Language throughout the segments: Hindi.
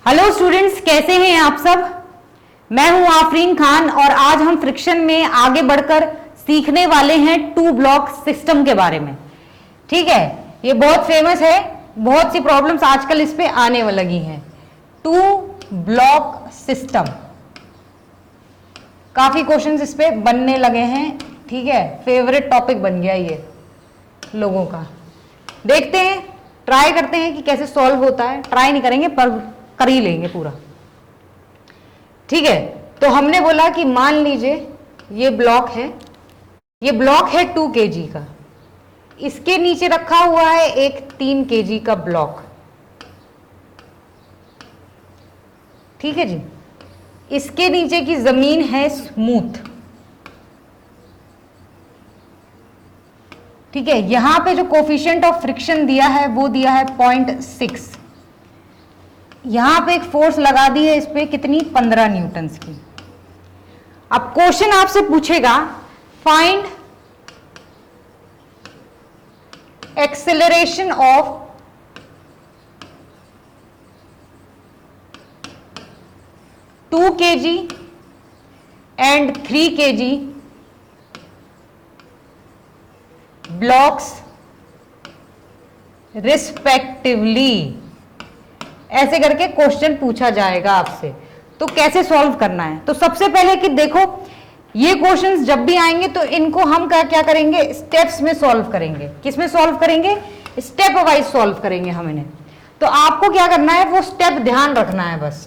हेलो स्टूडेंट्स, कैसे हैं आप सब। मैं हूं आफरीन खान और आज हम फ्रिक्शन में आगे बढ़कर सीखने वाले हैं टू ब्लॉक सिस्टम के बारे में। ठीक है, ये बहुत फेमस है, बहुत सी प्रॉब्लम्स आजकल इस पे आने लगी हैं। टू ब्लॉक सिस्टम, काफी क्वेश्चंस इस पे बनने लगे हैं। ठीक है, फेवरेट टॉपिक बन गया ये लोगों का। देखते हैं, ट्राई करते हैं कि कैसे सॉल्व होता है। ट्राई नहीं करेंगे पर कर ही लेंगे पूरा। ठीक है, तो हमने बोला कि मान लीजिए ये ब्लॉक है, ये ब्लॉक है 2 kg का, इसके नीचे रखा हुआ है एक 3 kg का ब्लॉक। ठीक है जी, इसके नीचे की जमीन है स्मूथ। ठीक है, यहां पे जो कोफिशिएंट ऑफ फ्रिक्शन दिया है वो दिया है 0.6। यहां पे एक फोर्स लगा दी है इस पे, कितनी, 15 न्यूटन्स की। अब क्वेश्चन आपसे पूछेगा find acceleration of two kg and 3 kg blocks respectively. ऐसे करके क्वेश्चन पूछा जाएगा आपसे। तो कैसे सॉल्व करना है, तो सबसे पहले कि देखो ये क्वेश्चंस जब भी आएंगे तो इनको हम क्या करेंगे, स्टेप्स में सॉल्व करेंगे। किस में सॉल्व करेंगे, स्टेप वाइज सॉल्व करेंगे हम इन्हें। तो आपको क्या करना है, वो स्टेप ध्यान रखना है बस।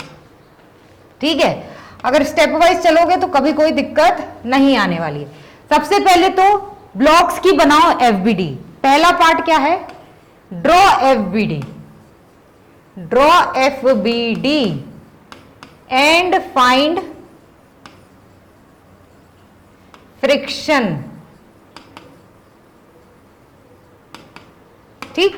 ठीक है, अगर स्टेप वाइज चलोगे तो कभी कोई दिक्कत नहीं आने वाली है। सबसे पहले तो ब्लॉक्स की बनाओ एफबीडी। पहला पार्ट क्या है, draw FBD. Draw FBD and find friction. ठीक,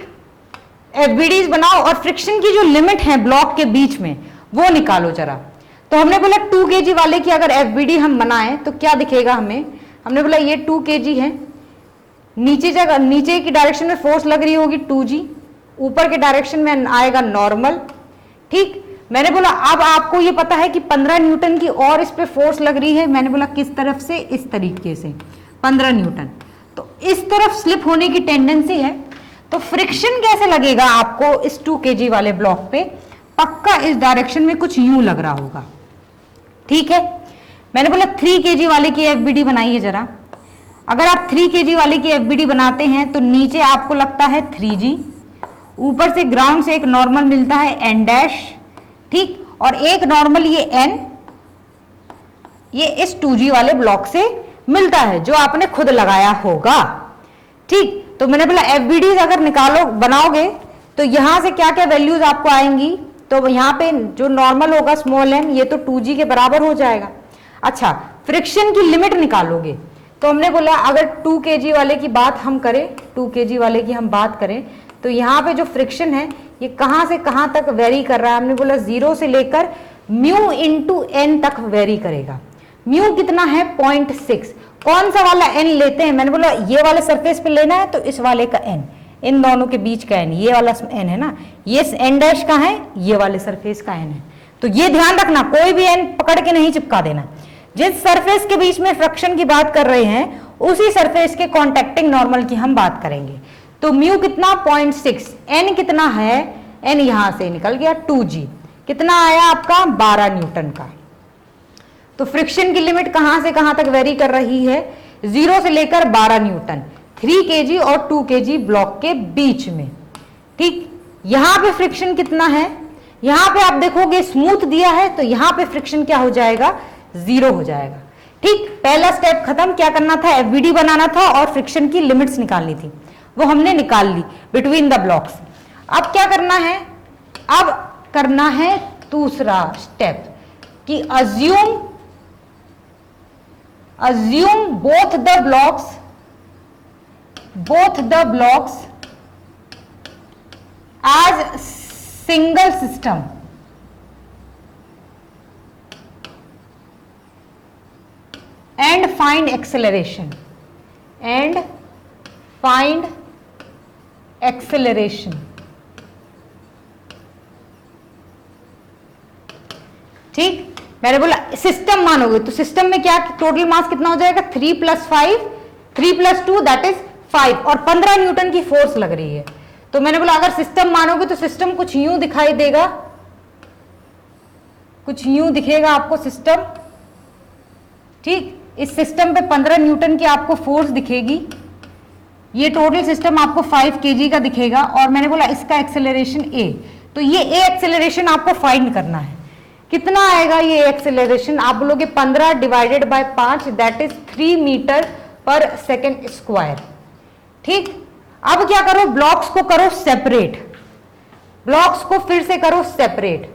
एफबीडीज बनाओ और फ्रिक्शन की जो लिमिट है ब्लॉक के बीच में वो निकालो जरा। तो हमने बोला 2 kg वाले की अगर एफबीडी हम बनाएं तो क्या दिखेगा हमें। हमने बोला ये 2 kg है, नीचे की डायरेक्शन में फोर्स लग रही होगी 2g, ऊपर के डायरेक्शन में आएगा नॉर्मल। ठीक, मैंने बोला अब आपको ये पता है कि 15 न्यूटन की और इस पे फोर्स लग रही है। मैंने बोला किस तरफ से, इस तरीके से 15 न्यूटन। तो इस तरफ स्लिप होने की टेंडेंसी है, तो फ्रिक्शन कैसे लगेगा आपको इस 2 kg वाले ब्लॉक पे, पक्का इस डायरेक्शन में कुछ यूं लग रहा होगा। ठीक है, मैंने बोला 3 kg वाले की एफबीडी बनाइए जरा। अगर आप 3 kg वाले की एफबीडी बनाते हैं तो नीचे आपको लगता है 3g, ऊपर से ग्राउंड से एक नॉर्मल मिलता है n डैश। ठीक, और एक नॉर्मल ये n, ये इस 2g वाले ब्लॉक से मिलता है जो आपने खुद लगाया होगा। ठीक, तो मैंने बोला एफबीडी अगर निकालो बनाओगे तो यहां से क्या क्या वैल्यूज आपको आएंगी। तो यहाँ पे जो नॉर्मल होगा स्मॉल n, ये तो 2g के बराबर हो जाएगा। अच्छा, फ्रिक्शन की लिमिट निकालोगे तो हमने बोला अगर 2 kg वाले की बात हम करें, 2 kg वाले की हम बात करें तो यहाँ पे जो फ्रिक्शन है ये कहाँ से कहाँ तक वेरी कर रहा है। हमने बोला 0 से लेकर म्यू इंटू n तक वेरी करेगा। म्यू कितना है, 0.6। कौन सा वाला n लेते हैं, मैंने बोला ये वाले सरफेस पे लेना है तो इस वाले का n, इन दोनों के बीच का n, ये वाला n है ना, ये n डैश का है, ये वाले सरफेस का n है। तो ये ध्यान रखना, कोई भी n पकड़ के नहीं चिपका देना। जिस सरफेस के बीच में फ्रिक्शन की बात कर रहे हैं उसी सरफेस के कॉन्टैक्टिंग नॉर्मल की हम बात करेंगे। तो म्यू कितना, 0.6, n कितना है, n यहां से निकल गया 2g, कितना आया आपका 12 न्यूटन का। तो फ्रिक्शन की लिमिट कहां से कहां तक वेरी कर रही है, 0 से लेकर 12 न्यूटन 3 kg और 2 kg ब्लॉक के बीच में। ठीक, यहां पे फ्रिक्शन कितना है, यहां पे आप देखोगे स्मूथ दिया है तो यहां पे फ्रिक्शन क्या हो जाएगा, 0 हो जाएगा। ठीक, पहला स्टेप खत्म। क्या करना था, एफबीडी बनाना था और फ्रिक्शन की लिमिट्स निकालनी थी, वो हमने निकाल ली बिटवीन द ब्लॉक्स। अब क्या करना है, अब करना है दूसरा स्टेप कि assume both the blocks as single system. and find acceleration ठीक, मैंने बोला सिस्टम मानोगे तो सिस्टम में क्या टोटल मास कितना हो जाएगा 3 + 5, 3 + 2 दैट इज 5 और 15 न्यूटन की फोर्स लग रही है। तो मैंने बोला अगर सिस्टम मानोगे तो सिस्टम कुछ यूं दिखाई देगा, कुछ यूं दिखेगा आपको सिस्टम। ठीक, इस सिस्टम पे 15 न्यूटन की आपको फोर्स दिखेगी। ये टोटल सिस्टम आपको 5 kg का दिखेगा और मैंने बोला इसका एक्सेलरेशन a, तो ये a एक्सेलरेशन आपको फाइंड करना है। कितना आएगा ये एक्सेलरेशन? आप बोलोगे 15 / 5 दैट इज 3 मीटर/सेकंड स्क्वायर। ठीक, अब क्या करो, ब्लॉक्स को करो सेपरेट, ब्लॉक्स को फिर से करो सेपरेट,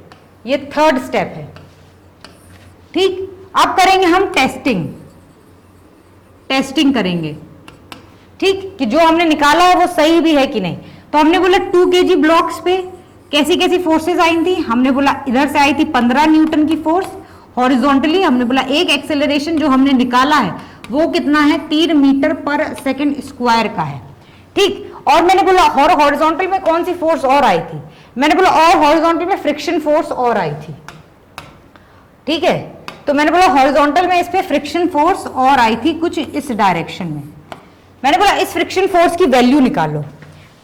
ये थर्ड स्टेप है। ठीक, अब करेंगे हम टेस्टिंग, टेस्टिंग करेंगे। ठीक, कि जो हमने निकाला है वो सही भी है कि नहीं। तो हमने बोला 2 kg ब्लॉक्स पे कैसी कैसी फोर्सेस आई थी, हमने बोला इधर से आई थी 15 न्यूटन की फोर्स हॉरिजॉन्टली। हमने बोला एक एक्सेलरेशन जो हमने निकाला है वो कितना है 3 मीटर/सेकंड स्क्वायर का है। ठीक, और मैंने बोला हॉरिजॉन्टल में कौन सी फोर्स और आई थी, मैंने बोला और हॉरिजॉन्टल में फ्रिक्शन फोर्स और आई थी। ठीक है, तो मैंने बोला हॉरिजॉन्टल में इस पे फ्रिक्शन फोर्स और आई थी कुछ इस डायरेक्शन में। मैंने बोला इस फ्रिक्शन फोर्स की वैल्यू निकालो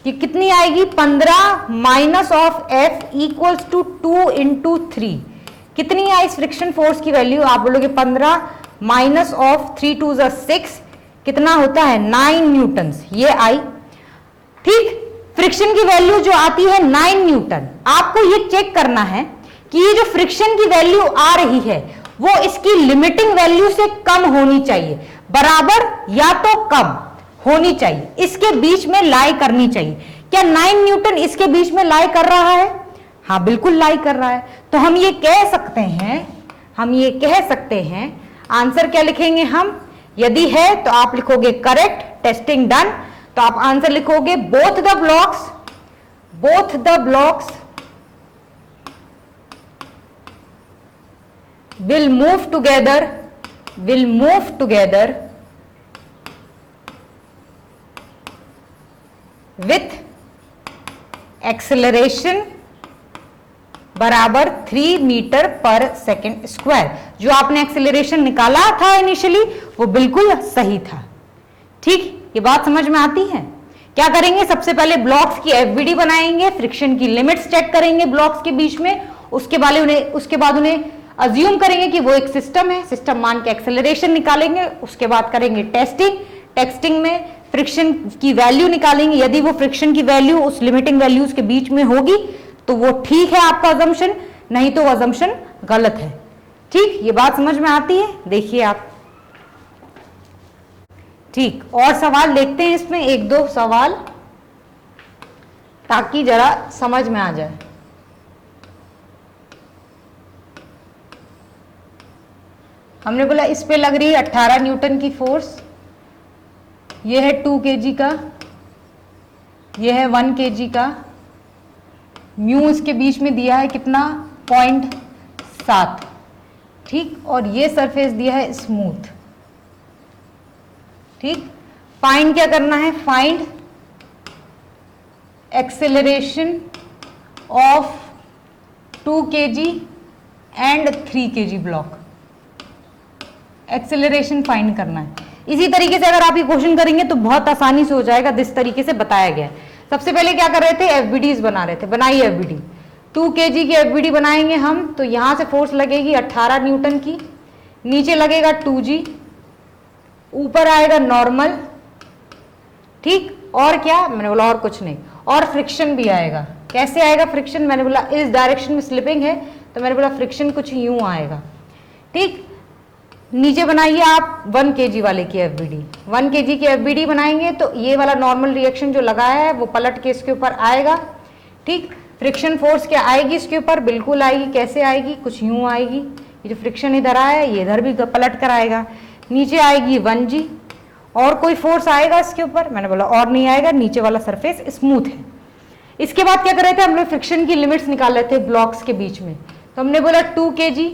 कि कितनी आएगी, 15 minus of F equals to 2 × 3। कितनी है इस फ्रिक्शन फोर्स की वैल्यू? आप बोलोगे 15 माइनस ऑफ 3 2 = 6, कितना होता है 9 न्यूटन्स, ये आई। ठीक, फ्रिक्शन की वैल्यू जो आती है 9 न्यूटन। आपको ये चेक करना है कि ये जो फ्रिक्शन की वैल्यू आ रही है वो इसकी लिमिटिंग वैल्यू से कम होनी चाहिए, बराबर या तो कम होनी चाहिए, इसके बीच में लाई करनी चाहिए। क्या 9 न्यूटन इसके बीच में लाई कर रहा है? हाँ, बिल्कुल लाई कर रहा है। तो हम ये कह सकते हैं, हम ये कह सकते हैं, आंसर क्या लिखेंगे हम? यदि है तो आप लिखोगे करेक्ट, टेस्टिंग डन, तो आप आंसर लिखोगे both the blocks will move together with acceleration बराबर 3 मीटर/सेकंड स्क्वायर। जो आपने एक्सेलरेशन निकाला था इनिशियली वो बिल्कुल सही था। ठीक, ये बात समझ में आती है। क्या करेंगे, सबसे पहले ब्लॉक्स की एफबीडी बनाएंगे, फ्रिक्शन की लिमिट्स चेक करेंगे ब्लॉक्स के बीच में, उसके बाद उन्हें अज्यूम करेंगे कि वो एक सिस्टम है, सिस्टम मान के एक्सेलरेशन निकालेंगे, उसके बाद करेंगे टेस्टिंग में फ्रिक्शन की वैल्यू निकालेंगे। यदि वो फ्रिक्शन की वैल्यू उस लिमिटिंग वैल्यूज के बीच में होगी तो वो ठीक है आपका अजम्पशन, नहीं तो अजम्पशन गलत है। ठीक, ये बात समझ में आती है, देखिए आप। ठीक, और सवाल देखते हैं इसमें, 1-2 सवाल, ताकि जरा समझ में आ जाए। हमने बोला इस पे लग रही है 18 न्यूटन की फोर्स, ये है 2 kg का, ये है 1 kg का, म्यू इसके बीच में दिया है कितना 0.7। ठीक, और ये सरफेस दिया है स्मूथ। ठीक, फाइंड क्या करना है, find acceleration of 2 kg and 3 kg block, acceleration find करना है। इसी तरीके से अगर आप ये क्वेश्चन करेंगे तो बहुत आसानी से हो जाएगा, जिस तरीके से बताया गया है। सबसे पहले क्या कर रहे थे, एफबीडीज बना रहे थे। बनाइए एफबीडी, 2 kg की एफबीडी बनाएंगे हम, तो यहां से फोर्स लगेगी 18 न्यूटन की, नीचे लगेगा 2g, ऊपर आएगा नॉर्मल। ठीक, और क्या, मैंने बोला और कुछ नहीं, और फ्रिक्शन भी आएगा। कैसे आएगा फ्रिक्शन? मैंने बोला इस डायरेक्शन में स्लिपिंग है तो मैंने बोला फ्रिक्शन कुछ यूं आएगा। ठीक, नीचे बनाइए आप 1 kg वाले की एफबीडी, 1 kg की एफबीडी बनाएंगे तो ये वाला नॉर्मल रिएक्शन जो लगाया है वो पलट के इसके ऊपर आएगा। ठीक, फ्रिक्शन फोर्स क्या आएगी इसके ऊपर? बिल्कुल आएगी। कैसे आएगी? कुछ यूं आएगी, ये जो फ्रिक्शन इधर आया है ये इधर भी पलट कर आएगा। नीचे आएगी 1g, और कोई फोर्स आएगा इसके ऊपर? मैंने बोला और नहीं आएगा, नीचे वाला सरफेस स्मूथ है। इसके बाद क्या कर रहे थे हम लोग, फ्रिक्शन की लिमिट्स निकाल रहे थे ब्लॉक्स के बीच में। तो हमने बोला 2 kg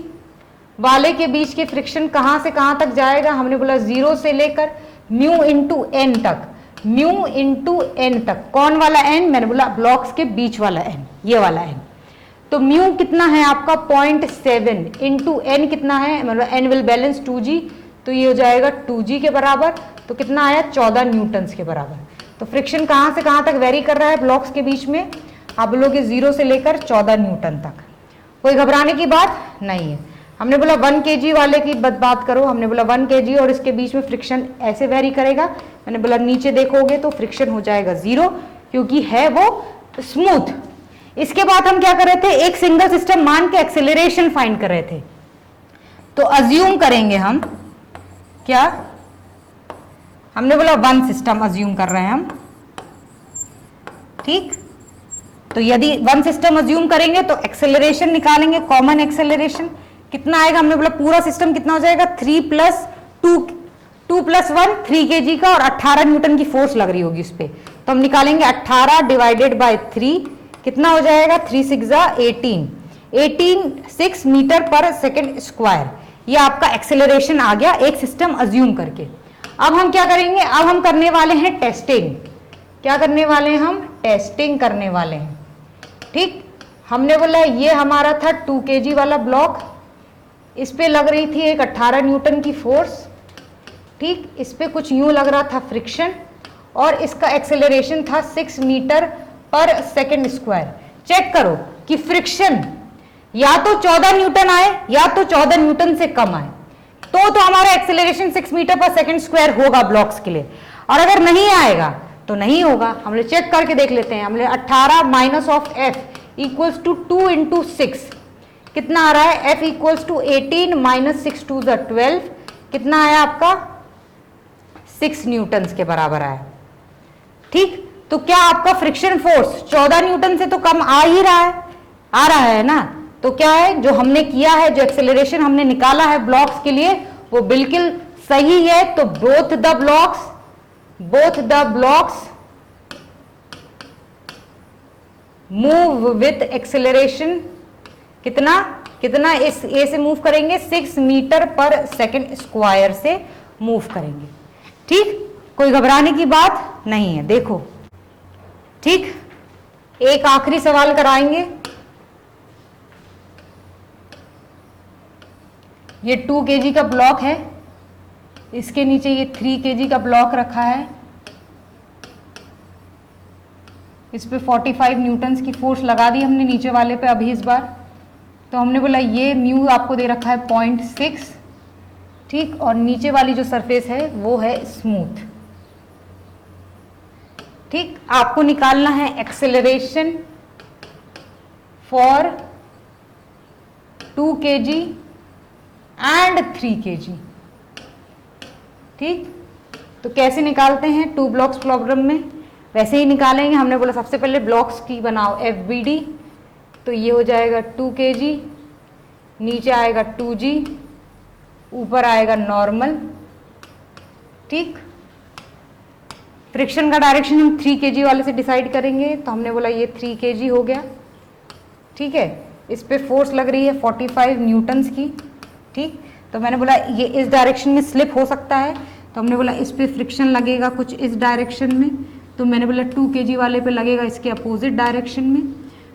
वाले के बीच के फ्रिक्शन कहां से कहां तक जाएगा? हमने बोला 0 से लेकर म्यू इंटू एन तक, म्यू इंटू एन तक। कौन वाला एन? मैंने बोला ब्लॉक्स के बीच वाला एन, ये वाला एन। तो म्यू कितना है आपका 0.7 इंटू एन कितना है, मतलब एन विल बैलेंस 2g, तो ये हो जाएगा 2g के बराबर। तो कितना आया 14 न्यूटन्स के बराबर। तो फ्रिक्शन कहाँ से कहाँ तक वेरी कर रहा है ब्लॉक्स के बीच में, आप बोलोगे 0 से लेकर 14 न्यूटन तक। कोई घबराने की बात नहीं है। हमने बोला 1 kg वाले की बात करो, हमने बोला 1 kg और इसके बीच में फ्रिक्शन ऐसे वेरी करेगा। मैंने बोला नीचे देखोगे तो फ्रिक्शन हो जाएगा 0, क्योंकि है वो स्मूथ। इसके बाद हम क्या कर रहे थे, एक सिंगल सिस्टम मान के एक्सेलरेशन फाइंड कर रहे थे। तो अज्यूम करेंगे हम क्या, हमने बोला 1 सिस्टम अज्यूम कर रहे हैं हम, ठीक। तो यदि 1 सिस्टम अज्यूम करेंगे तो एक्सेलरेशन निकालेंगे, कॉमन एक्सेलरेशन कितना आएगा, हमने बोला पूरा सिस्टम कितना हो जाएगा 3 + 2 + 1 3 kg का, और 18 न्यूटन की फोर्स लग रही होगी उस पर। तो हम निकालेंगे 18 डिवाइडेड बाय 3, कितना हो जाएगा 3 × 6 = 18 6 मीटर पर सेकेंड स्क्वायर। ये आपका एक्सेलरेशन आ गया एक सिस्टम अज्यूम करके। अब हम क्या करेंगे, अब हम करने वाले हैं टेस्टिंग। क्या करने वाले हैं हम, टेस्टिंग करने वाले हैं, ठीक। हमने बोला ये हमारा था 2 kg वाला ब्लॉक, इस पे लग रही थी एक 18 न्यूटन की फोर्स, ठीक। इस पे कुछ यूं लग रहा था फ्रिक्शन, और इसका एक्सेलरेशन था 6 मीटर पर सेकेंड स्क्वायर। चेक करो कि फ्रिक्शन या तो 14 न्यूटन आए या तो 14 न्यूटन से कम आए, तो हमारा एक्सेलरेशन 6 मीटर पर सेकेंड स्क्वायर होगा ब्लॉक्स के लिए। और अगर नहीं आएगा तो नहीं होगा। हम लोग चेक करके देख लेते हैं। हमने 18 minus of F equals to 2 × 6, कितना आ रहा है, F इक्वल्स टू 18 माइनस 6 2 = 12, कितना आया आपका 6 न्यूटन के बराबर आया, ठीक। तो क्या आपका फ्रिक्शन फोर्स 14 न्यूटन से तो कम आ ही रहा है, आ रहा है ना। तो क्या है जो हमने किया है, जो एक्सेलरेशन हमने निकाला है ब्लॉक्स के लिए वो बिल्कुल सही है। तो both the blocks move with acceleration कितना इस ए से मूव करेंगे 6 मीटर पर सेकेंड स्क्वायर से मूव करेंगे, ठीक। कोई घबराने की बात नहीं है। देखो, ठीक, एक आखिरी सवाल कराएंगे। ये 2 kg का ब्लॉक है, इसके नीचे ये 3 kg का ब्लॉक रखा है, इस पे 45 न्यूटन्स की फोर्स लगा दी हमने नीचे वाले पे अभी इस बार। तो हमने बोला ये म्यू आपको दे रखा है 0.6, ठीक। और नीचे वाली जो सरफेस है वो है स्मूथ, ठीक। आपको निकालना है acceleration for 2 kg and 3 kg, ठीक। तो कैसे निकालते हैं 2 ब्लॉक्स प्रॉब्लम में, वैसे ही निकालेंगे। हमने बोला सबसे पहले ब्लॉक्स की बनाओ FBD, तो ये हो जाएगा 2 kg, नीचे आएगा 2g, ऊपर आएगा नॉर्मल, ठीक। फ्रिक्शन का डायरेक्शन हम 3 kg वाले से डिसाइड करेंगे। तो हमने बोला ये 3 kg हो गया, ठीक है। इस पे फोर्स लग रही है 45 न्यूटन्स की, ठीक। तो मैंने बोला ये इस डायरेक्शन में स्लिप हो सकता है, तो हमने बोला इस पे फ्रिक्शन लगेगा कुछ इस डायरेक्शन में। तो मैंने बोला 2 kg वाले पे लगेगा इसके अपोजिट डायरेक्शन में।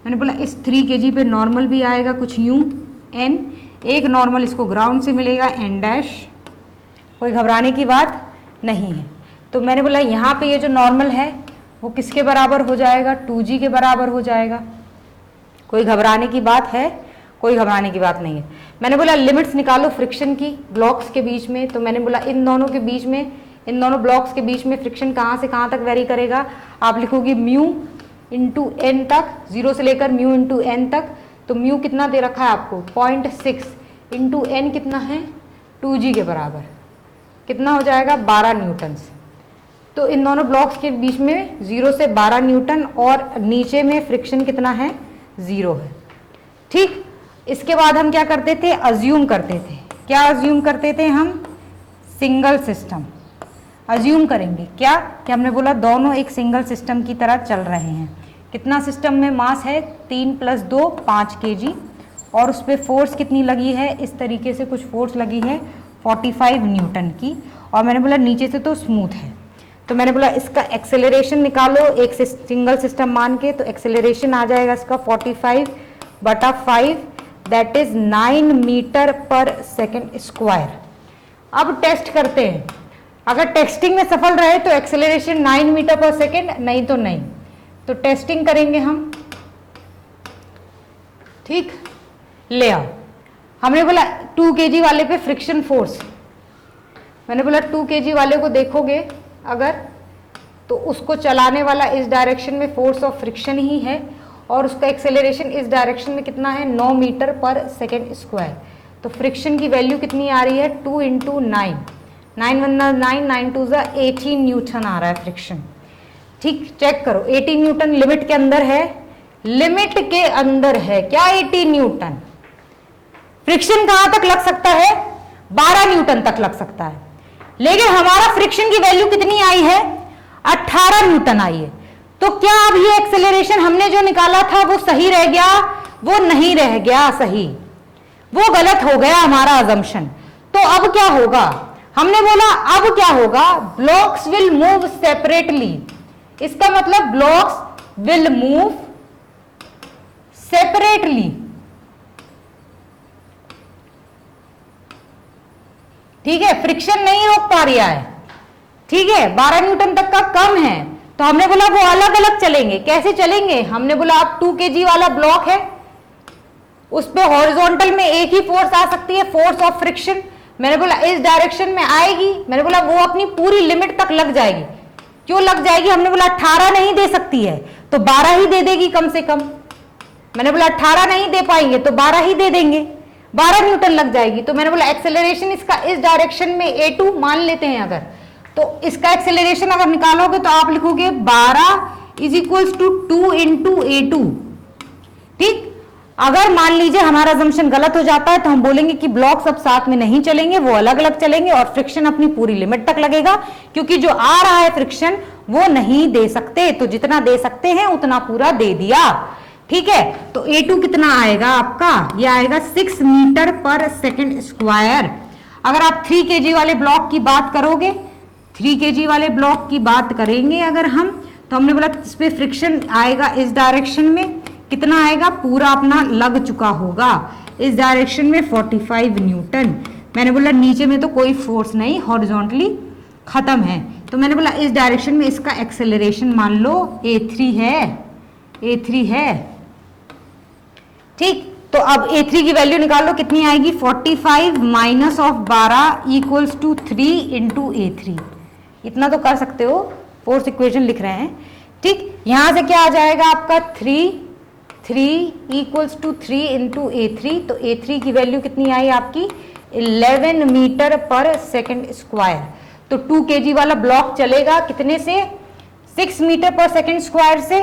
मैंने बोला इस 3 kg पे नॉर्मल भी आएगा कुछ यूं n, एक नॉर्मल इसको ग्राउंड से मिलेगा n'। कोई घबराने की बात नहीं है। तो मैंने बोला यहाँ पे ये जो नॉर्मल है वो किसके बराबर हो जाएगा, 2g के बराबर हो जाएगा। कोई घबराने की बात है, कोई घबराने की बात नहीं है। मैंने बोला लिमिट्स निकालो फ्रिक्शन की ब्लॉक्स के बीच में। तो मैंने बोला इन दोनों के बीच में, इन दोनों ब्लॉक्स के बीच में फ्रिक्शन कहाँ से कहाँ तक वेरी करेगा। आप लिखोगे म्यू इंटू एन तक, 0 से लेकर म्यू इंटू एन तक। तो म्यू कितना दे रखा है आपको 0.6 इंटू एन कितना है 2g के बराबर, कितना हो जाएगा 12 न्यूटन्स। तो इन दोनों ब्लॉक्स के बीच में 0 से 12 न्यूटन, और नीचे में फ्रिक्शन कितना है 0 है, ठीक। इसके बाद हम क्या करते थे, अज्यूम करते थे। क्या अज्यूम करते थे हम, सिंगल सिस्टम अज्यूम करेंगे। क्या कि हमने बोला दोनों एक सिंगल सिस्टम की तरह चल रहे हैं। कितना सिस्टम में मास है 3 + 2 5 kg, और उस पर फोर्स कितनी लगी है, इस तरीके से कुछ फोर्स लगी है 45 न्यूटन की। और मैंने बोला नीचे से तो स्मूथ है, तो मैंने बोला इसका एक्सेलरेशन निकालो एक सिंगल सिस्टम मान के। तो एक्सेलरेशन आ जाएगा इसका 45 बटा 5 दैट इज 9 मीटर पर सेकेंड स्क्वायर। अब टेस्ट करते हैं, अगर टेस्टिंग में सफल रहे तो एक्सेलरेशन 9 मीटर पर सेकेंड, नहीं तो नहीं। तो टेस्टिंग करेंगे हम, ठीक। ले आओ, हमने बोला 2 kg वाले पे फ्रिक्शन फोर्स, मैंने बोला 2 kg वाले को देखोगे अगर, तो उसको चलाने वाला इस डायरेक्शन में फोर्स ऑफ फ्रिक्शन ही है और उसका एक्सेलरेशन इस डायरेक्शन में कितना है 9 मीटर पर सेकेंड स्क्वायर। तो फ्रिक्शन की वैल्यू कितनी आ रही है 2 इंटू 9, 9 1 9, 9 2 18 न्यूटन आ रहा है फ्रिक्शन। ठीक, चेक करो 18 न्यूटन लिमिट के अंदर है, लिमिट के अंदर है क्या 18 न्यूटन। फ्रिक्शन कहां तक लग सकता है 12 न्यूटन तक लग सकता है, लेकिन हमारा फ्रिक्शन की वैल्यू कितनी आई है 18 न्यूटन आई है। तो क्या अब ये एक्सेलरेशन हमने जो निकाला था वो सही रह गया, वो नहीं रह गया सही, वो गलत हो गया हमारा अजम्पशन। तो अब क्या होगा, हमने बोला अब क्या होगा, ब्लॉक्स विल मूव सेपरेटली, इसका मतलब ब्लॉक्स विल मूव सेपरेटली। ठीक है, फ्रिक्शन नहीं रोक पा रहा है, ठीक है, 12 न्यूटन तक का कम है, तो हमने बोला वो अलग अलग चलेंगे। कैसे चलेंगे, हमने बोला अब 2 kg वाला ब्लॉक है, उस पे हॉरिजॉन्टल में एक ही फोर्स आ सकती है, फोर्स ऑफ फ्रिक्शन। मैंने बोला इस डायरेक्शन में आएगी, मैंने बोला वो अपनी पूरी लिमिट तक लग जाएगी। क्यों लग जाएगी, हमने बोला 18 नहीं दे सकती है तो 12 ही दे देगी कम से कम। मैंने बोला 18 नहीं दे पाएंगे तो 12 ही दे देंगे, 12 न्यूटन लग जाएगी। तो मैंने बोला एक्सेलरेशन इसका इस डायरेक्शन में A2 मान लेते हैं अगर, तो इसका एक्सेलरेशन अगर निकालोगे तो आप लिखोगे 12 is equals to 2 into A2। ठीक, अगर मान लीजिए हमारा अजम्पशन गलत हो जाता है तो हम बोलेंगे कि ब्लॉक सब साथ में नहीं चलेंगे, वो अलग अलग चलेंगे और फ्रिक्शन अपनी पूरी लिमिट तक लगेगा, क्योंकि जो आ रहा है फ्रिक्शन वो नहीं दे सकते, तो जितना दे सकते हैं उतना पूरा दे दिया। ठीक है, तो A2 कितना आएगा आपका, ये आएगा 6 मीटर पर सेकेंड स्क्वायर। अगर आप 3 kg वाले ब्लॉक की बात करोगे, 3 kg वाले ब्लॉक की बात करेंगे अगर हम, तो हमने बोला इस पे फ्रिक्शन आएगा इस डायरेक्शन में, कितना आएगा, पूरा अपना लग चुका होगा इस डायरेक्शन में 45 न्यूटन। मैंने बोला नीचे में तो कोई फोर्स नहीं, हॉरिजॉन्टली खत्म है, तो मैंने बोला इस डायरेक्शन में इसका एक्सेलरेशन मान लो A3 है। ठीक, तो अब A3 की वैल्यू निकालो, कितनी आएगी 45 minus of 12 equals to 3 into A3। इतना तो कर सकते हो, फोर्स इक्वेशन लिख रहे हैं। ठीक, यहां से क्या आ जाएगा आपका 3 इक्वल्स टू 3 इंटू A3, तो A3 की वैल्यू कितनी आई आपकी 11 मीटर पर सेकेंड स्क्वायर। तो 2 kg वाला ब्लॉक चलेगा कितने से 6 मीटर पर सेकेंड स्क्वायर से,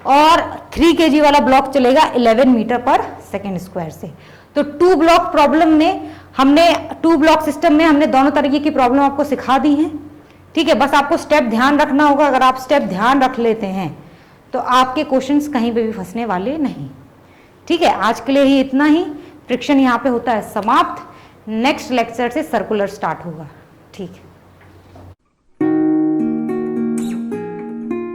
और 3 kg वाला ब्लॉक चलेगा 11 मीटर पर सेकेंड स्क्वायर से। तो 2 ब्लॉक प्रॉब्लम में हमने 2 ब्लॉक सिस्टम में हमने दोनों तरीके की प्रॉब्लम आपको सिखा दी है। ठीक है, बस आपको स्टेप ध्यान रखना होगा, अगर आप स्टेप ध्यान रख लेते हैं तो आपके क्वेश्चंस कहीं पे भी फंसने वाले नहीं। ठीक है, आज के लिए ही इतना ही, फ्रिक्शन यहाँ पे होता है समाप्त। नेक्स्ट लेक्चर से सर्कुलर स्टार्ट होगा। ठीक है।